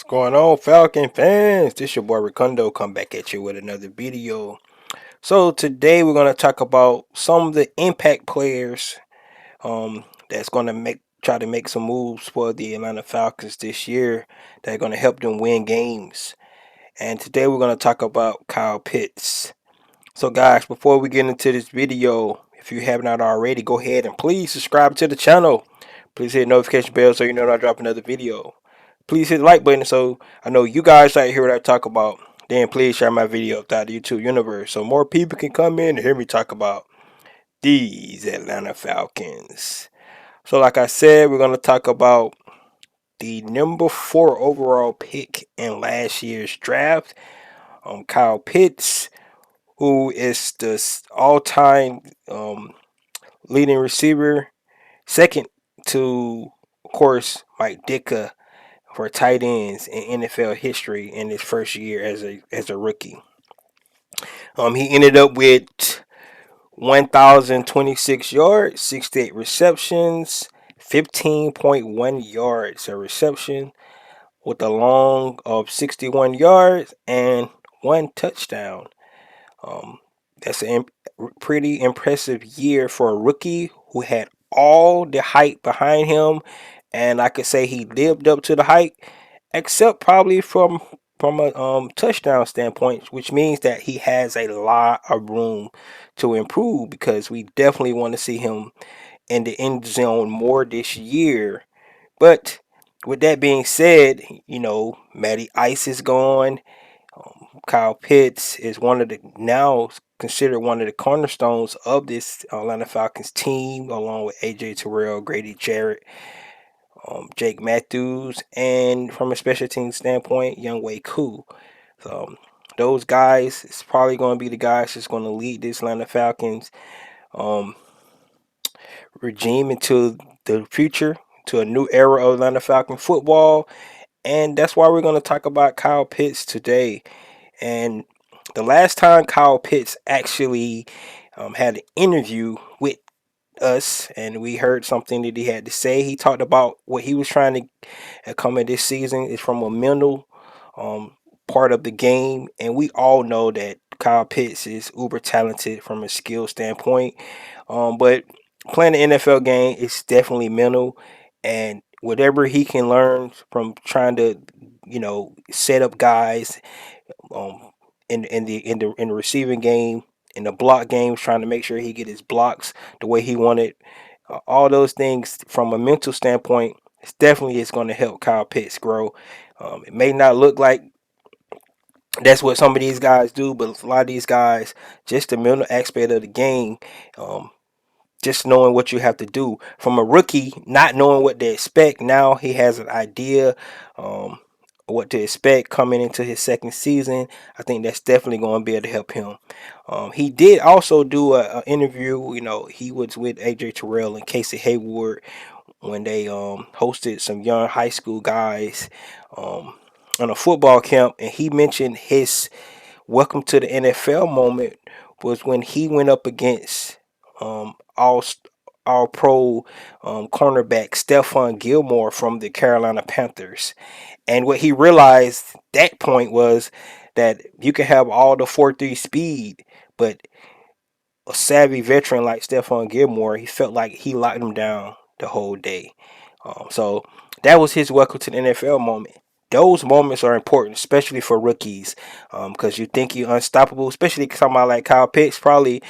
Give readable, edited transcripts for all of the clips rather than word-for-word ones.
Going on, Falcon fans? This your boy Ricondo come back at you with another video. So today we're gonna talk about some of the impact players that's gonna try to make some moves for the Atlanta Falcons this year that are gonna help them win games. And today we're gonna talk about Kyle Pitts. So guys, before we get into this video, if you have not already, go ahead and please subscribe to the channel. Please hit the notification bell so you know when I drop another video. Please hit the like button so I know you guys like to hear what I talk about. Then please share my video throughout the YouTube universe so more people can come in and hear me talk about these Atlanta Falcons. So like I said, we're going to talk about the number 4 overall pick in last year's draft, Kyle Pitts, who is the all-time leading receiver, second to, of course, Mike Ditka for tight ends in NFL history in his first year as a rookie. He ended up with 1,026 yards, 68 receptions, 15.1 yards a reception, with a long of 61 yards and one touchdown. Um, that's a pretty impressive year for a rookie who had all the hype behind him, and I could say he lived up to the hype, except probably from a touchdown standpoint, which means that he has a lot of room to improve because we definitely want to see him in the end zone more this year. But with that being said, Matty Ice is gone. Kyle Pitts is one of the now considered one of the cornerstones of this Atlanta Falcons team, along with AJ Terrell, Grady Jarrett, Jake Matthews, and from a special team standpoint, Younghoe Koo. So those guys is probably going to be the guys that's going to lead this Atlanta Falcons um, regime into the future, to a new era of Atlanta Falcon football. And that's why we're going to talk about Kyle Pitts today. And the last time Kyle Pitts actually had an interview with us and we heard something that he had to say, he talked about what he was trying to come in this season is from a mental um, part of the game. And we all know that Kyle Pitts is uber talented from a skill standpoint. But playing the NFL game is definitely mental. And whatever he can learn from trying to, set up guys um, in the receiving game, in the block games, trying to make sure he get his blocks the way he wanted. All those things from a mental standpoint, it's definitely is going to help Kyle Pitts grow. It may not look like that's what some of these guys do, but a lot of these guys, just the mental aspect of the game, um, just knowing what you have to do. From a rookie, not knowing what to expect, now he has an idea what to expect coming into his second season. I think that's definitely going to be able to help him. He did also do a interview. He was with AJ Terrell and Casey Hayward when they hosted some young high school guys um, on a football camp, and he mentioned his welcome to the NFL moment was when he went up against all pro cornerback Stephon Gilmore from the Carolina Panthers. And what he realized that point was that you can have all the 4.3 speed, but a savvy veteran like Stephon Gilmore, he felt like he locked him down the whole day. So that was his welcome to the NFL moment. Those moments are important, especially for rookies, because you think you're unstoppable. Especially somebody like Kyle Pitts, probably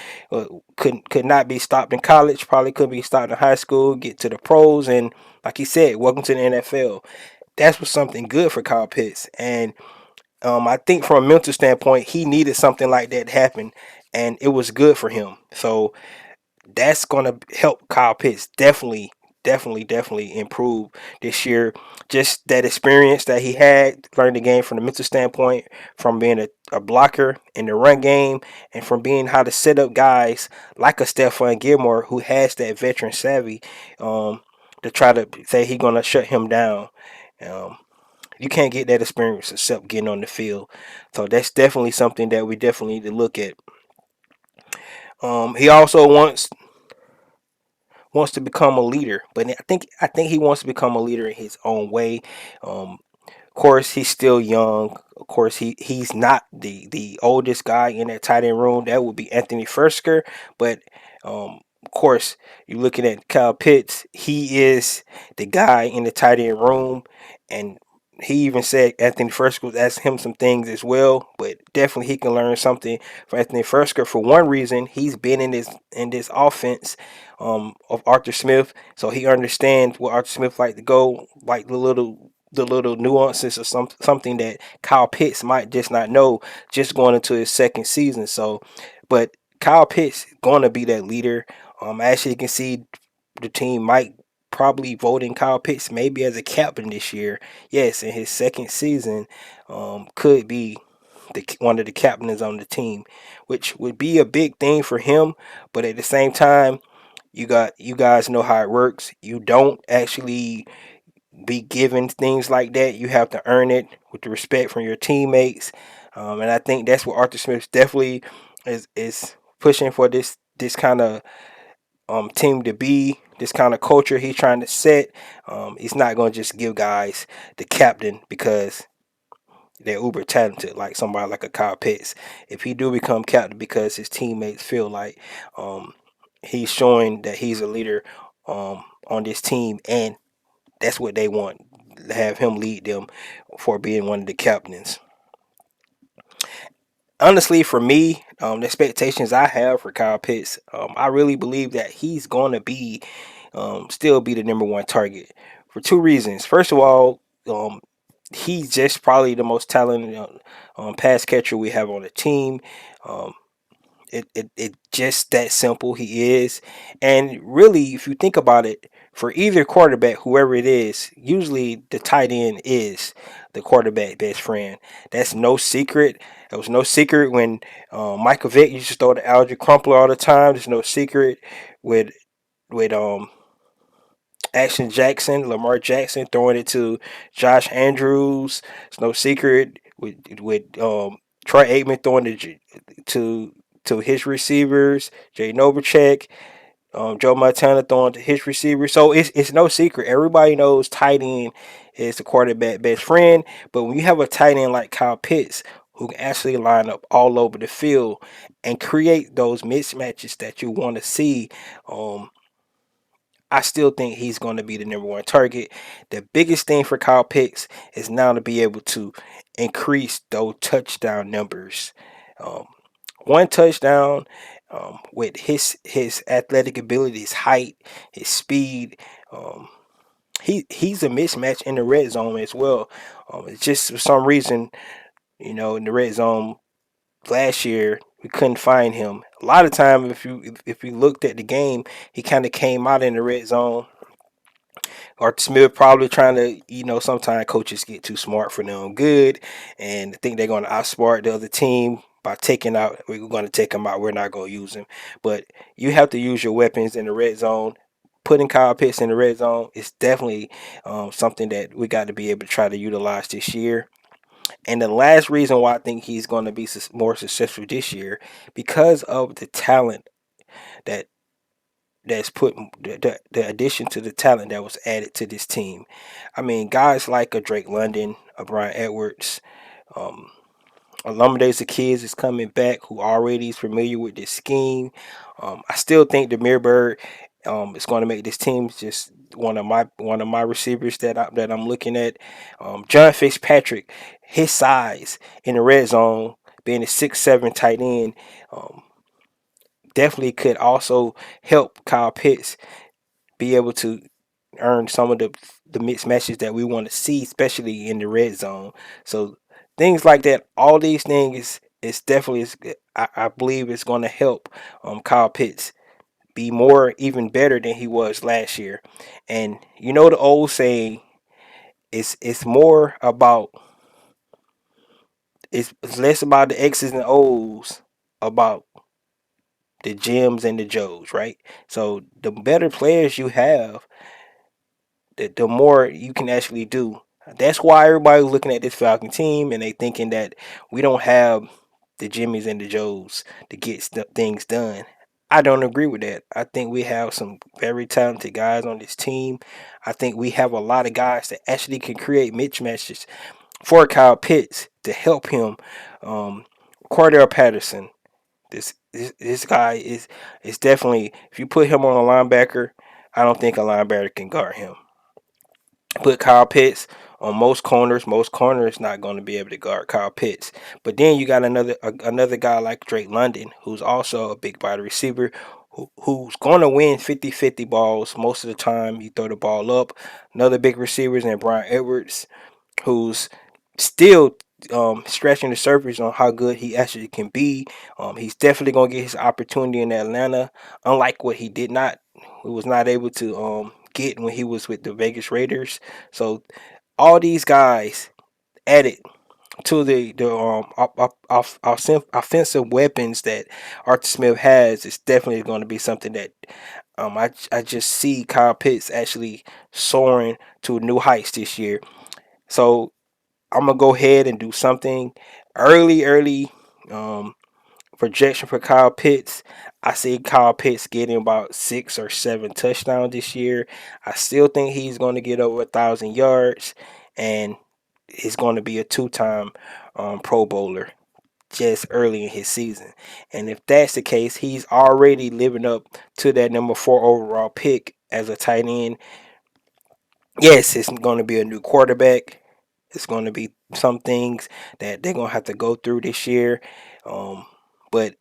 could not be stopped in college, probably could be stopped in high school, get to the pros, and like he said, welcome to the NFL. That's was something good for Kyle Pitts, and I think from a mental standpoint, he needed something like that to happen, and it was good for him. So that's gonna help Kyle Pitts definitely improve this year. Just that experience that he had, learning the game from the mental standpoint, from being a blocker in the run game, and from being how to set up guys like a Stephon Gilmore who has that veteran savvy to try to say he's gonna shut him down. Um, you can't get that experience except getting on the field. So that's definitely something that we definitely need to look at. He also wants to become a leader, but I think he wants to become a leader in his own way. Of course, he's still young. Of course, he's not the oldest guy in that tight end room. That would be Anthony Fersker. But of course, you're looking at Kyle Pitts. He is the guy in the tight end room, and he even said Anthony Fersker was asking him some things as well. But definitely, he can learn something from Anthony Fersker. For one reason, he's been in this offense of Arthur Smith, so he understands what Arthur Smith like to go, like the little nuances or something that Kyle Pitts might just not know just going into his second season. So, but Kyle Pitts going to be that leader. I actually can see the team might probably voting Kyle Pitts maybe as a captain this year. Yes, in his second season, could be one of the captains on the team, which would be a big thing for him. But at the same time, you guys know how it works. You don't actually be given things like that. You have to earn it with the respect from your teammates. And I think that's what Arthur Smith definitely is pushing for this kind of team to be, this kind of culture he's trying to set. He's not going to just give guys the captain because they're uber talented, like somebody like a Kyle Pitts. If he do become captain because his teammates feel like he's showing that he's a leader on this team, and that's what they want, to have him lead them for being one of the captains. Honestly, for me, the expectations I have for Kyle Pitts, I really believe that he's going to be still be the number one target for two reasons. First of all, he's just probably the most talented pass catcher we have on the team. Um, it just that simple. He is. And really, if you think about it, for either quarterback, whoever it is, usually the tight end is the quarterback best friend. That's no secret. It was no secret when Michael Vick used to throw the Alger Crumpler all the time. There's no secret with with Action Jackson, Lamar Jackson throwing it to Josh Andrews. It's no secret with Troy Aikman throwing it to his receivers, Jay Novacek, Joe Montana throwing to his receivers. So it's no secret. Everybody knows tight end is the quarterback best friend. But when you have a tight end like Kyle Pitts, who can actually line up all over the field and create those mismatches that you want to see, um, I still think he's going to be the number one target. The biggest thing for Kyle Pitts is now to be able to increase those touchdown numbers. Um, one touchdown with his athletic ability, his height, his speed. Um, he's a mismatch in the red zone as well. It's just for some reason, in the red zone last year we couldn't find him. A lot of time, if you looked at the game, he kind of came out in the red zone. Arthur Smith probably trying to, sometimes coaches get too smart for them good and think they're going to outsmart the other team by taking out, we're going to take him out, we're not going to use him. But you have to use your weapons in the red zone. Putting Kyle Pitts in the red zone is definitely something that we got to be able to try to utilize this year. And the last reason why I think he's going to be more successful this year, because of the talent that that's put the addition to the talent that was added to this team. I mean, guys like a Drake London, a Brian Edwards, um, Olumide Zaccheaus is coming back, who already is familiar with this scheme. I still think Demir Bird is going to make this team just one of my receivers that I'm looking at. John Fitzpatrick, his size in the red zone, being a 6'7" tight end, um, definitely could also help Kyle Pitts be able to earn some of the mismatches that we want to see, especially in the red zone. So things like that, all these things is definitely I believe it's going to help Kyle Pitts be more even better than he was last year. And the old saying, it's more about it's less about the X's and O's, about the Jims and the Joes, right? So the better players you have, the more you can actually do. That's why everybody's looking at this Falcon team and they thinking that we don't have the Jimmys and the Joes to get things done. I don't agree with that. I think we have some very talented guys on this team. I think we have a lot of guys that actually can create mismatches for Kyle Pitts to help him. Cordell Patterson, this guy is definitely, if you put him on a linebacker, I don't think a linebacker can guard him. Put Kyle Pitts on most corners. Most corners not going to be able to guard Kyle Pitts. But then you got another guy like Drake London, who's also a big body receiver, who's going to win 50-50 balls most of the time. You throw the ball up. Another big receiver is Bryan Edwards, who's still scratching the surface on how good he actually can be. He's definitely gonna get his opportunity in Atlanta, unlike what he was not able to get when he was with the Vegas Raiders. So all these guys added to the offensive weapons that Arthur Smith has is definitely going to be something that I just see Kyle Pitts actually soaring to new heights this year. So I'm gonna go ahead and do something early um, projection for Kyle Pitts. I see Kyle Pitts getting about 6 or 7 touchdowns this year. I still think he's going to get over 1,000 yards, and he's going to be a two-time Pro Bowler just early in his season. And if that's the case, he's already living up to that number 4 overall pick as a tight end. Yes, it's going to be a new quarterback. It's going to be some things that they're going to have to go through this year. But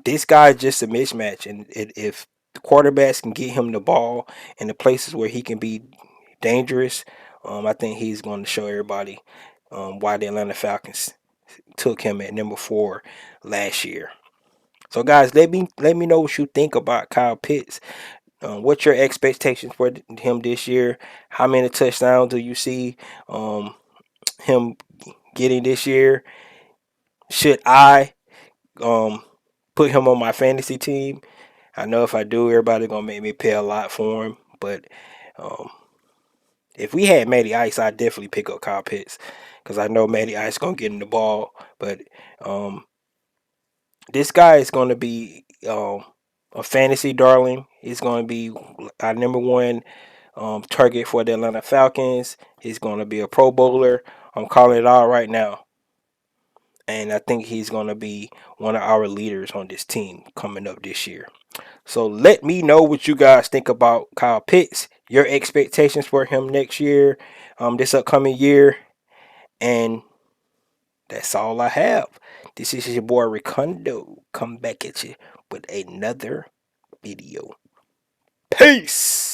this guy is just a mismatch. And if the quarterbacks can get him the ball in the places where he can be dangerous, I think he's going to show everybody why the Atlanta Falcons took him at number 4 last year. So guys, let me know what you think about Kyle Pitts. What's your expectations for him this year? How many touchdowns do you see him getting this year? Should I um, put him on my fantasy team? I know if I do, everybody gonna make me pay a lot for him. But um, if we had Matty Ice, I'd definitely pick up Kyle Pitts because I know Matty Ice gonna get him the ball. But um, this guy is gonna be a fantasy darling. He's gonna be our number 1 target for the Atlanta Falcons. He's going to be a Pro Bowler. I'm calling it all right now. And I think he's going to be one of our leaders on this team coming up this year. So let me know what you guys think about Kyle Pitts, your expectations for him next year, this upcoming year. And that's all I have. This is your boy Ricondo. Come back at you with another video. Peace.